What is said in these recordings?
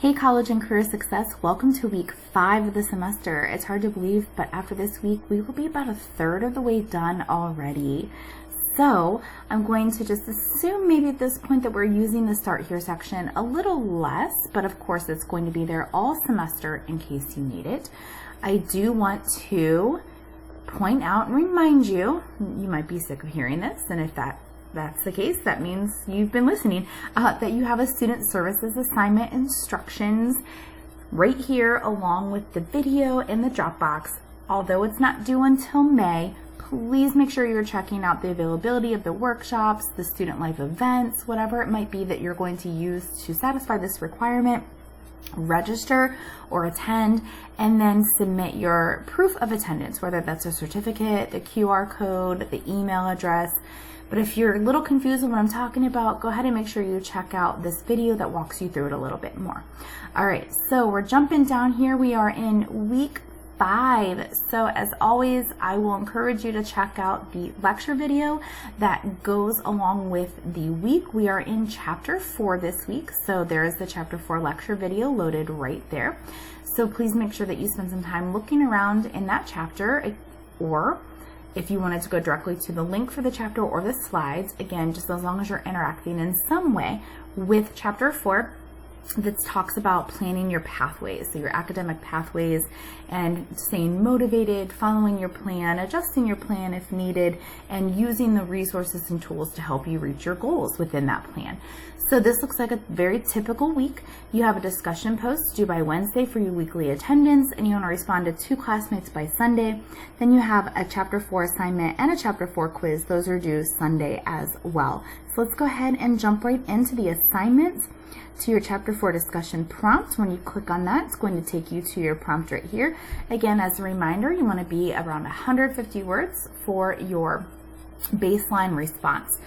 Hey college and career success, welcome to week 5 of the semester. It's hard to believe, but after this week, we will be about a third of the way done already. So I'm going to just assume maybe at this point that we're using the Start Here section a little less, but of course it's going to be there all semester in case you need it. I do want to point out and remind you, you might be sick of hearing this, and if that's the case, that means you've been listening, that you have a student services assignment instructions right here along with the video in the Dropbox. Although it's not due until May, please make sure you're checking out the availability of the workshops, the student life events, whatever it might be that you're going to use to satisfy this requirement. Register or attend, and then submit your proof of attendance, whether that's a certificate, the QR code, the email address. But if you're a little confused on what I'm talking about, go ahead and make sure you check out this video that walks you through it a little bit more. All right, so we're jumping down here. We are in week 5. So as always, I will encourage you to check out the lecture video that goes along with the week. We are in chapter 4 this week. So there is the chapter 4 lecture video loaded right there. So please make sure that you spend some time looking around in that chapter, or if you wanted to go directly to the link for the chapter or the slides, again, just as long as you're interacting in some way with chapter 4, that talks about planning your pathways, so your academic pathways, and staying motivated, following your plan, adjusting your plan if needed, and using the resources and tools to help you reach your goals within that plan. So this looks like a very typical week. You have a discussion post due by Wednesday for your weekly attendance, and you want to respond to 2 classmates by Sunday. Then you have a chapter 4 assignment and a chapter 4 quiz. Those are due Sunday as well. So let's go ahead and jump right into the assignments. To your chapter 4 discussion prompt. When you click on that, it's going to take you to your prompt right here. Again, as a reminder, you want to be around 150 words for your baseline response.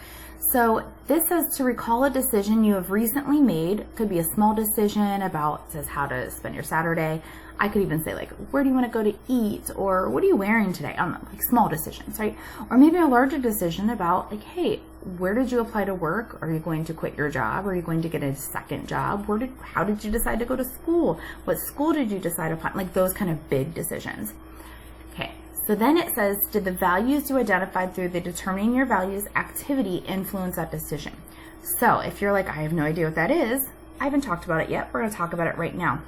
So this says to recall a decision you have recently made. Could be a small decision about, says how to spend your Saturday. I could even say like, where do you want to go to eat? Or what are you wearing today? I don't know, like small decisions, right? Or maybe a larger decision about like, hey, where did you apply to work? Are you going to quit your job? Are you going to get a second job? How did you decide to go to school? What school did you decide upon? Like those kind of big decisions. Okay. So then it says, did the values you identified through the determining your values activity influence that decision? So if you're like, I have no idea what that is, I haven't talked about it yet. We're going to talk about it right now.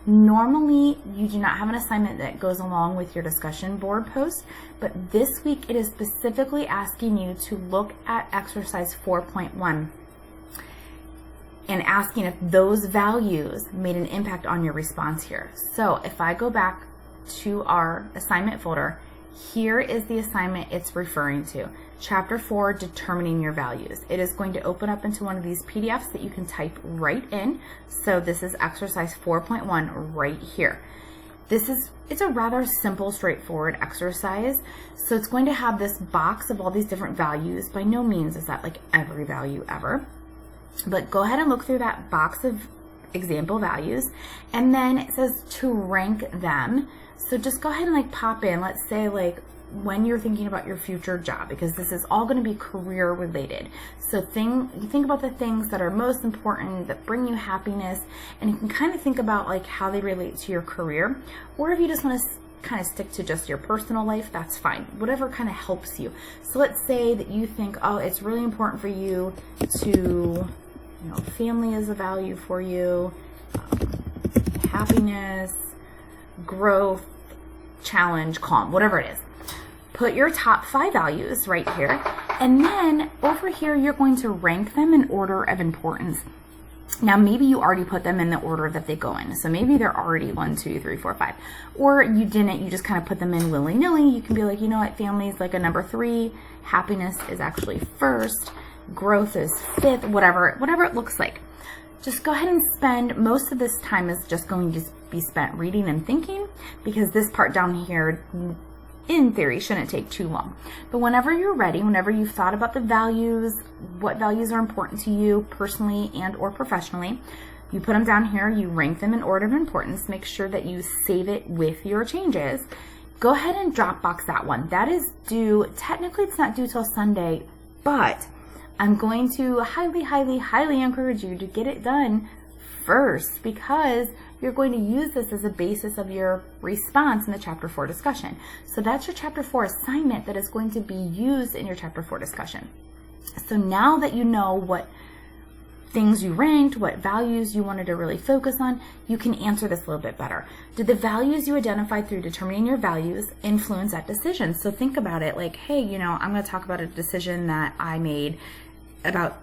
Normally, you do not have an assignment that goes along with your discussion board post, but this week it is specifically asking you to look at exercise 4.1 and asking if those values made an impact on your response here. So if I go back to our assignment folder, here is the assignment it's referring to. Chapter 4, determining your values. It is going to open up into one of these PDFs that you can type right in. So this is exercise 4.1 right here. It's a rather simple, straightforward exercise. So it's going to have this box of all these different values. By no means is that like every value ever. But go ahead and look through that box of example values. And then it says to rank them. So just go ahead and like pop in, let's say like when you're thinking about your future job, because this is all going to be career related. So you think about the things that are most important, that bring you happiness, and you can kind of think about like how they relate to your career. Or if you just want to kind of stick to just your personal life, that's fine. Whatever kind of helps you. So let's say that you think, oh, it's really important for you to, family is a value for you, happiness, growth, challenge, calm, whatever it is. Put your top 5 values right here, and then over here you're going to rank them in order of importance. Now maybe you already put them in the order that they go in, so maybe they're already 1, 2, 3, 4, 5, or you didn't, you just kind of put them in willy-nilly. You can be like, you know what, family is like a number 3, happiness is actually 1st, growth is 5th, whatever it looks like. Just go ahead and spend most of this time is just going to be spent reading and thinking, because this part down here in theory shouldn't take too long. But whenever you're ready, whenever you've thought about the values, what values are important to you personally and or professionally, you put them down here, you rank them in order of importance, make sure that you save it with your changes. Go ahead and Dropbox that one. That is due, technically it's not due till Sunday, but I'm going to highly, highly, highly encourage you to get it done first because you're going to use this as a basis of your response in the Chapter 4 discussion. So that's your Chapter 4 assignment that is going to be used in your Chapter 4 discussion. So now that you know what things you ranked, what values you wanted to really focus on, you can answer this a little bit better. Did the values you identified through determining your values influence that decision? So think about it like, hey, I'm going to talk about a decision that I made about,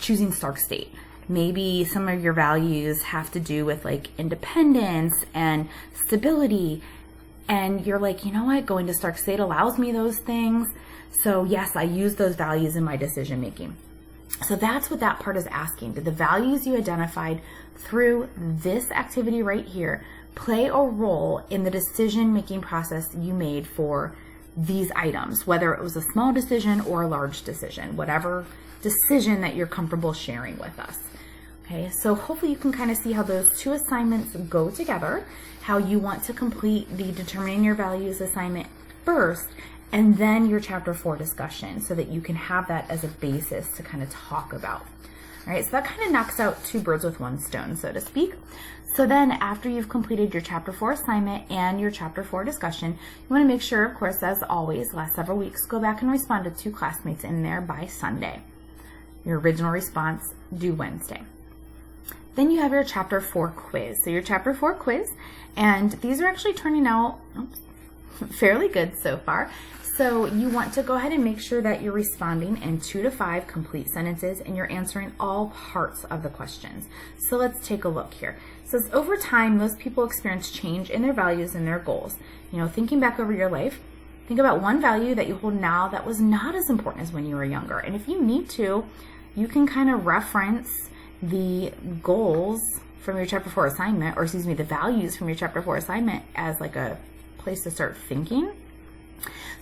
choosing Stark State. Maybe some of your values have to do with like independence and stability. And you're like, you know what, going to Stark State allows me those things. So yes, I use those values in my decision making. So that's what that part is asking. Did the values you identified through this activity right here play a role in the decision-making process you made for these items, whether it was a small decision or a large decision, whatever decision that you're comfortable sharing with us? Okay, so hopefully you can kind of see how those two assignments go together, how you want to complete the determining your values assignment first, and then your Chapter 4 discussion so that you can have that as a basis to kind of talk about. All right, so that kind of knocks out two birds with one stone, so to speak. So then after you've completed your Chapter 4 assignment and your Chapter 4 discussion, you want to make sure, of course, as always, last several weeks, go back and respond to 2 classmates in there by Sunday. Your original response due Wednesday. Then you have your Chapter 4 quiz. So your Chapter 4 quiz, and these are actually turning out fairly good so far. So you want to go ahead and make sure that you're responding in 2 to 5 complete sentences and you're answering all parts of the questions. So let's take a look here. It says, over time, most people experience change in their values and their goals. Thinking back over your life, think about one value that you hold now that was not as important as when you were younger. And if you need to, you can kind of reference the goals from your Chapter 4 assignment, or the values from your Chapter 4 assignment as like a place to start thinking.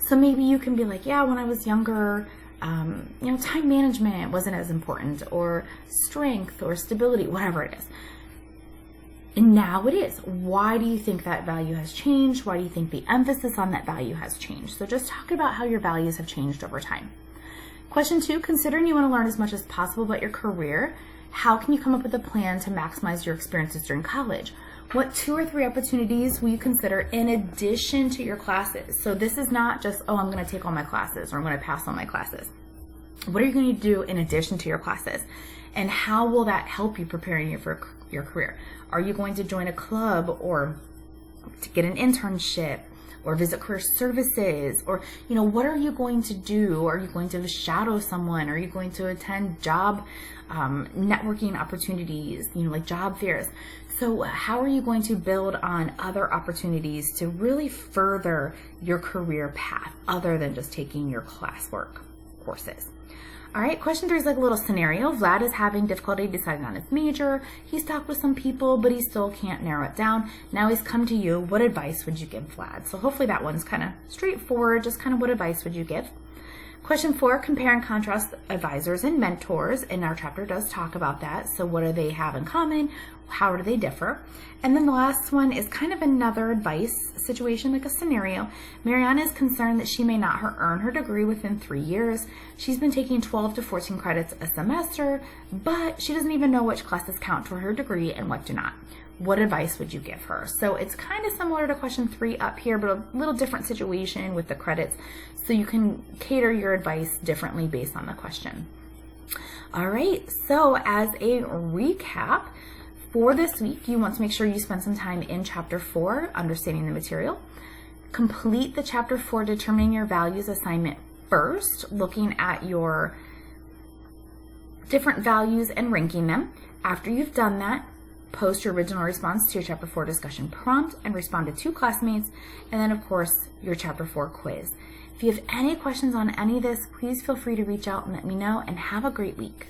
So maybe you can be like, yeah, when I was younger, time management wasn't as important, or strength or stability, whatever it is. And now it is. Why do you think that value has changed? Why do you think the emphasis on that value has changed? So just talk about how your values have changed over time. Question 2, considering you want to learn as much as possible about your career, how can you come up with a plan to maximize your experiences during college? What 2 or 3 opportunities will you consider in addition to your classes? So this is not just, oh, I'm going to take all my classes or I'm going to pass all my classes. What are you going to do in addition to your classes? And how will that help you preparing you for your career? Are you going to join a club or to get an internship or visit career services? Or, what are you going to do? Are you going to shadow someone? Are you going to attend job networking opportunities, like job fairs? So how are you going to build on other opportunities to really further your career path other than just taking your classwork courses? All right, question 3 is like a little scenario. Vlad is having difficulty deciding on his major. He's talked with some people, but he still can't narrow it down. Now he's come to you. What advice would you give Vlad? So hopefully that one's kind of straightforward. Just kind of what advice would you give? Question 4, compare and contrast advisors and mentors. And our chapter does talk about that. So what do they have in common? How do they differ? And then the last one is kind of another advice situation, like a scenario. Mariana is concerned that she may not earn her degree within 3 years. She's been taking 12 to 14 credits a semester, but she doesn't even know which classes count for her degree and what do not. What advice would you give her? So it's kind of similar to question 3 up here, but a little different situation with the credits. So you can cater your advice differently based on the question. All right, so as a recap, for this week, you want to make sure you spend some time in Chapter 4, understanding the material. Complete the Chapter 4 determining your values assignment first, looking at your different values and ranking them. After you've done that, post your original response to your Chapter 4 discussion prompt and respond to 2 classmates, and then of course your Chapter 4 quiz. If you have any questions on any of this, please feel free to reach out and let me know, and have a great week.